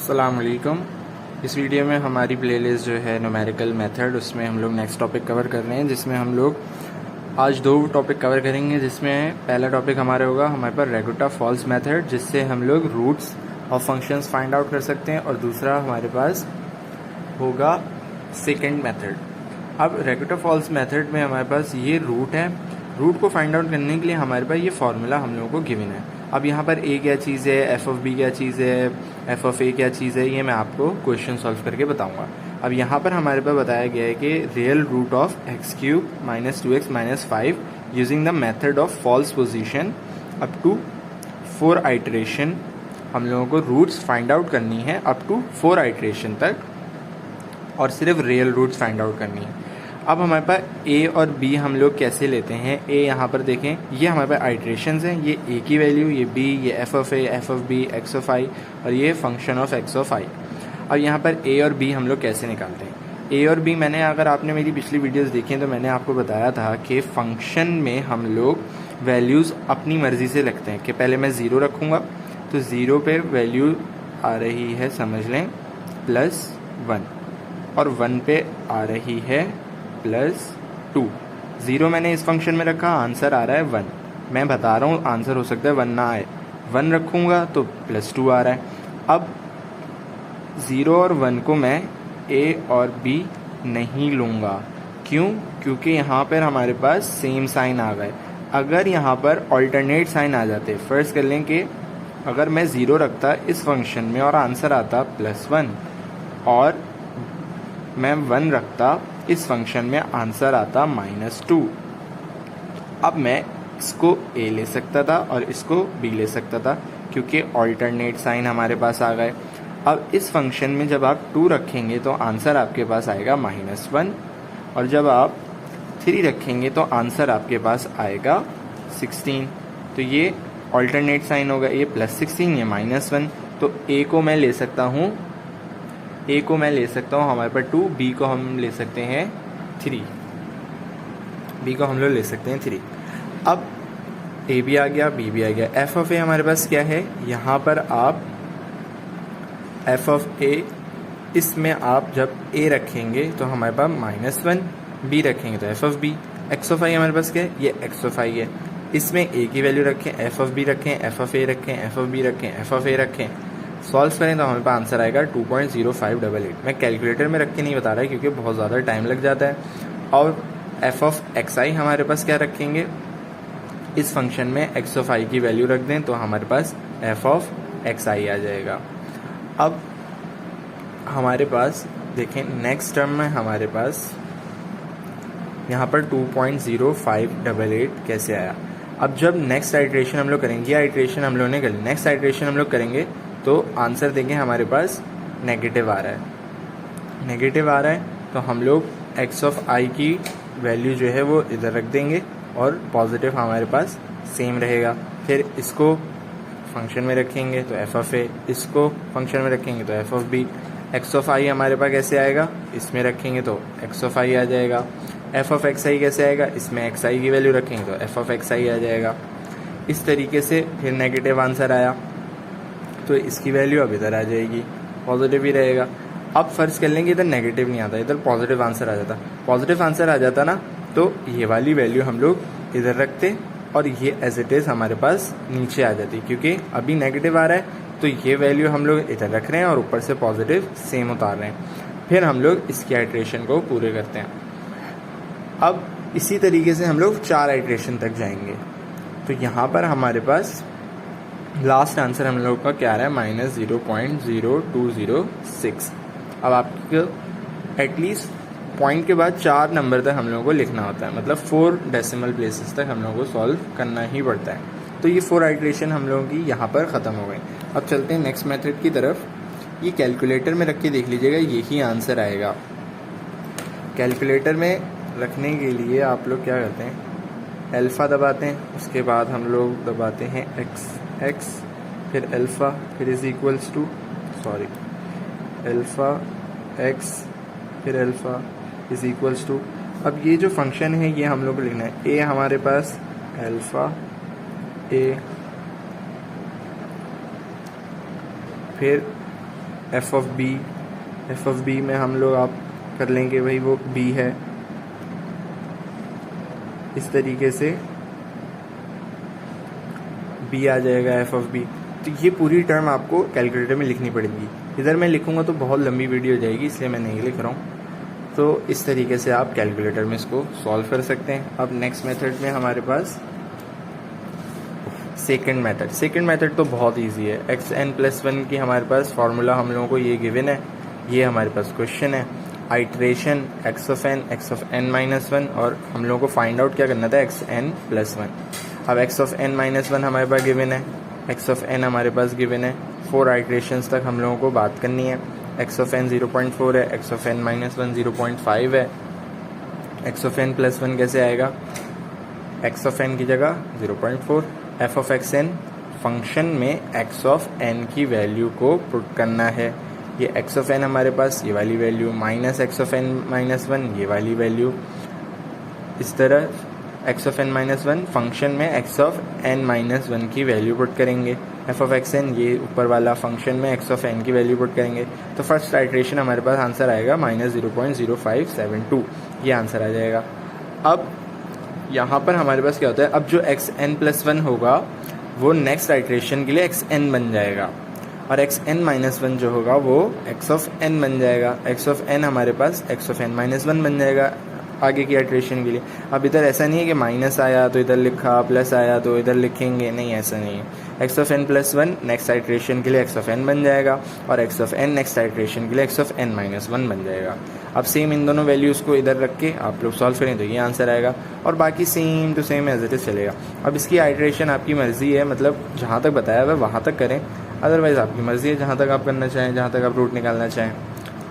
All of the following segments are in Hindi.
अस्सलाम वालेकुम। इस वीडियो में हमारी प्लेलिस्ट जो है न्यूमेरिकल मेथड, उसमें हम लोग नेक्स्ट टॉपिक कवर कर रहे हैं, जिसमें हम लोग आज दो टॉपिक कवर करेंगे। जिसमें पहला टॉपिक हमारा होगा हमारे पास रेगुटा फॉल्स मेथड, जिससे हम लोग roots of functions find out कर सकते हैं, और दूसरा हमारे पास होगा सेकेंड मेथड। अब रेगुटा फॉल्स मेथड में हमारे पास ये रूट है। रूट को फाइंड आउट करने के लिए हमारे पास ये फॉर्मूला हम लोगों को गिवन है। अब यहाँ पर ए क्या चीज़ है, एफ ऑफ बी क्या चीज़ है, एफ ऑफ ए क्या चीज़ है, ये मैं आपको क्वेश्चन सॉल्व करके बताऊंगा। अब यहाँ पर हमारे पास बताया गया है कि real root of x cube minus 2x minus 5 using the method of false position up to 4 iteration. हम लोगों को रूट्स फाइंड आउट करनी है अप टू 4 आइटरेशन तक, और सिर्फ रियल रूट्स फाइंड आउट करनी है। अब हमारे पास ए और बी हम लोग कैसे लेते हैं। ए यहाँ पर देखें, ये हमारे पास आइट्रेशंस हैं, ये ए की वैल्यू, ये बी, ये f of a, f of b, x of i, और ये function of x of i. अब यहाँ पर ए और बी हम लोग कैसे निकालते हैं। ए और बी मैंने, अगर आपने मेरी पिछली वीडियोस देखी तो मैंने आपको बताया था कि फंक्शन में हम लोग वैल्यूज़ अपनी मर्ज़ी से रखते हैं। कि पहले मैं ज़ीरो रखूँगा तो ज़ीरो पे वैल्यू आ रही है, समझ लें, +1, और 1 पे आ रही है +2। ज़ीरो मैंने इस फंक्शन में रखा, आंसर आ रहा है 1। मैं बता रहा हूँ आंसर हो सकता है 1 ना आए। 1 रखूँगा तो +2 आ रहा है। अब 0 और 1 को मैं ए और बी नहीं लूँगा। क्यों? क्योंकि यहाँ पर हमारे पास सेम साइन आ गए। अगर यहाँ पर ऑल्टरनेट साइन आ जाते, फर्स्ट कर लें कि अगर मैं 0 रखता इस फंक्शन में और आंसर आता +1, और मैं 1 रखता इस फंक्शन में आंसर आता -2, अब मैं इसको ए ले सकता था और इसको बी ले सकता था, क्योंकि ऑल्टरनेट साइन हमारे पास आ गए। अब इस फंक्शन में जब आप 2 रखेंगे तो आंसर आपके पास आएगा -1, और जब आप 3 रखेंगे तो आंसर आपके पास आएगा 16। तो ये ऑल्टरनेट साइन होगा, ये +16, ये -1। तो ए को मैं ले सकता हूँ, हमारे पास 2, बी को हम ले सकते हैं 3, बी को हम लोग ले सकते हैं 3। अब ए भी आ गया, बी भी आ गया। एफ ऑफ ए हमारे पास क्या है, यहाँ पर आप एफ ऑफ ए, इसमें आप जब ए रखेंगे तो हमारे पास -1, बी रखेंगे तो f of b. X of i हमारे पास क्या है, ये एक्स ऑफ आई है। इसमें ए की वैल्यू रखें, एफ ऑफ बी रखें, एफ ऑफ ए रखें, एफ ऑफ बी रखें, एफ ऑफ ए रखें, सॉल्व करें तो हमारे पास आंसर आएगा 2.0588। मैं कैलकुलेटर में रख के नहीं बता रहा है क्योंकि बहुत ज़्यादा टाइम लग जाता है। और एफ ऑफ एक्स आई हमारे पास क्या रखेंगे, इस फंक्शन में एक्स ऑफ आई की वैल्यू रख दें तो हमारे पास एफ ऑफ एक्स आई आ जाएगा। अब हमारे पास देखें नेक्स्ट टर्म में हमारे पास यहाँ पर 2.0588 कैसे आया। अब जब नेक्स्ट आइट्रेशन हम लोग करेंगे, ये आइट्रेशन हम लोग ने कर ली, नेक्स्ट आइट्रेशन हम लोग करेंगे तो आंसर देंगे हमारे पास नेगेटिव आ रहा है, तो हम लोग एक्स ऑफ आई की वैल्यू जो है वो इधर रख देंगे, और पॉजिटिव हमारे पास सेम रहेगा। फिर इसको फंक्शन में रखेंगे तो एफ ऑफ ए, इसको फंक्शन में रखेंगे तो f of b. X of i हमारे पास कैसे आएगा, इसमें रखेंगे तो एक्स ऑफ आई आ जाएगा। एफ ऑफ एक्स आई कैसे आएगा, इसमें एक्स आई की वैल्यू रखेंगे तो एफ ऑफ एक्स आई आ जाएगा। इस तरीके से फिर नेगेटिव आंसर आया तो इसकी वैल्यू अब इधर आ जाएगी, पॉजिटिव ही रहेगा। अब फर्ज कर लेंगे इधर नेगेटिव नहीं आता, इधर पॉजिटिव आंसर आ जाता। पॉजिटिव आंसर आ जाता ना, तो ये वाली वैल्यू हम लोग इधर रखते, और ये एज इट इज़ हमारे पास नीचे आ जाती, क्योंकि अभी नेगेटिव आ रहा है तो ये वैल्यू हम लोग इधर रख रहे हैं और ऊपर से पॉजिटिव सेम उतार रहे हैं। फिर हम लोग इसकी आइट्रेशन को पूरे करते हैं। अब इसी तरीके से हम लोग 4 आइट्रेशन तक जाएंगे। तो यहाँ पर हमारे पास लास्ट आंसर हम लोग का क्या आ रहा है, -0.0206। अब आपको एटलीस्ट पॉइंट के बाद 4 नंबर तक हम लोगों को लिखना होता है, मतलब 4 डेसिमल प्लेसेस तक हम लोगों को सॉल्व करना ही पड़ता है। तो ये 4 आइट्रेशन हम लोगों की यहाँ पर ख़त्म हो गई। अब चलते हैं नेक्स्ट मेथड की तरफ। ये कैलकुलेटर में रख के देख लीजिएगा, यही आंसर आएगा। कैलकुलेटर में रखने के लिए आप लोग क्या करते हैं, अल्फ़ा दबाते हैं, उसके बाद हम लोग दबाते हैं एक्स, फिर अल्फ़ा, फिर is equals to alpha x, फिर अल्फ़ा इज़ इक्वल्स टू। अब ये जो फंक्शन है ये हम लोग को लिखना है। ए हमारे पास अल्फ़ा ए, फिर एफ ऑफ बी में हम लोग आप कर लेंगे भाई वो बी है, इस तरीके से बी आ जाएगा एफ ऑफ बी। तो ये पूरी टर्म आपको कैलकुलेटर में लिखनी पड़ेगी। इधर मैं लिखूंगा तो बहुत लंबी वीडियो हो जाएगी, इसलिए मैं नहीं लिख रहा हूँ। तो इस तरीके से आप कैलकुलेटर में इसको सॉल्व कर सकते हैं। अब नेक्स्ट मेथड में हमारे पास सेकंड मेथड तो बहुत इजी है। xn+1 की हमारे पास फार्मूला हम लोगों को ये गिवन है, ये हमारे पास क्वेश्चन है। आइट्रेशन x ऑफ n-1 और हम लोगों को फाइंड आउट क्या करना था, xn+1। अब x ऑफ n-1 हमारे पास गिवन है, x ऑफ n हमारे पास गिवन है। 4 आइट्रेशंस तक हम लोगों को बात करनी है। x ऑफ n 0.4 है, x ऑफ n-1 0.5 है। x ऑफ n+1 कैसे आएगा, x ऑफ n की जगह 0.4। f ऑफ xn फंक्शन में x ऑफ n की वैल्यू को पुट करना है। ये x ऑफ n हमारे पास ये वाली value minus x of n-1 ये वाली वैल्यू, इस तरह x ऑफ n-1 फंक्शन में x ऑफ n-1 की वैल्यू पुट करेंगे। f ऑफ xn ये ऊपर वाला फंक्शन में x ऑफ n की वैल्यू पुट करेंगे। तो फर्स्ट आइट्रेशन हमारे पास आंसर आएगा -0.0572, ये आंसर आ जाएगा। अब यहाँ पर हमारे पास क्या होता है, अब जो xn+1 होगा वो नेक्स्ट आइट्रेशन के लिए xn बन जाएगा और xn-1 जो होगा वो x ऑफ n बन जाएगा। x ऑफ n हमारे पास x ऑफ n-1 बन जाएगा आगे की आइट्रेशन के लिए। अब इधर ऐसा नहीं है कि माइनस आया तो इधर लिखा, प्लस आया तो इधर लिखेंगे, नहीं ऐसा नहीं है। x of n+1 next iteration के लिए x ऑफ n बन जाएगा और x of n next iteration के लिए x ऑफ n-1 बन जाएगा। अब सेम इन दोनों वैल्यूज़ को इधर रख के आप लोग सॉल्व करें तो ये आंसर आएगा और बाकी same to same as it is चलेगा। अब इसकी आइट्रेशन आपकी मर्ज़ी है, मतलब जहाँ तक बताया हुआ वहाँ तक करें, अदरवाइज़ आपकी मर्ज़ी है जहाँ तक आप करना चाहें, जहाँ तक आप रूट निकालना चाहें।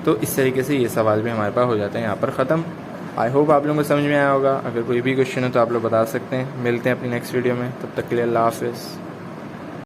तो इस तरीके से ये सवाल भी हमारे पास हो जाते हैं यहाँ पर ख़त्म। आई होप आप लोगों को समझ में आया होगा। अगर कोई भी क्वेश्चन हो तो आप लोग बता सकते हैं। मिलते हैं अपनी नेक्स्ट वीडियो में, तब तक के लिए अल्लाह हाफ़िज़।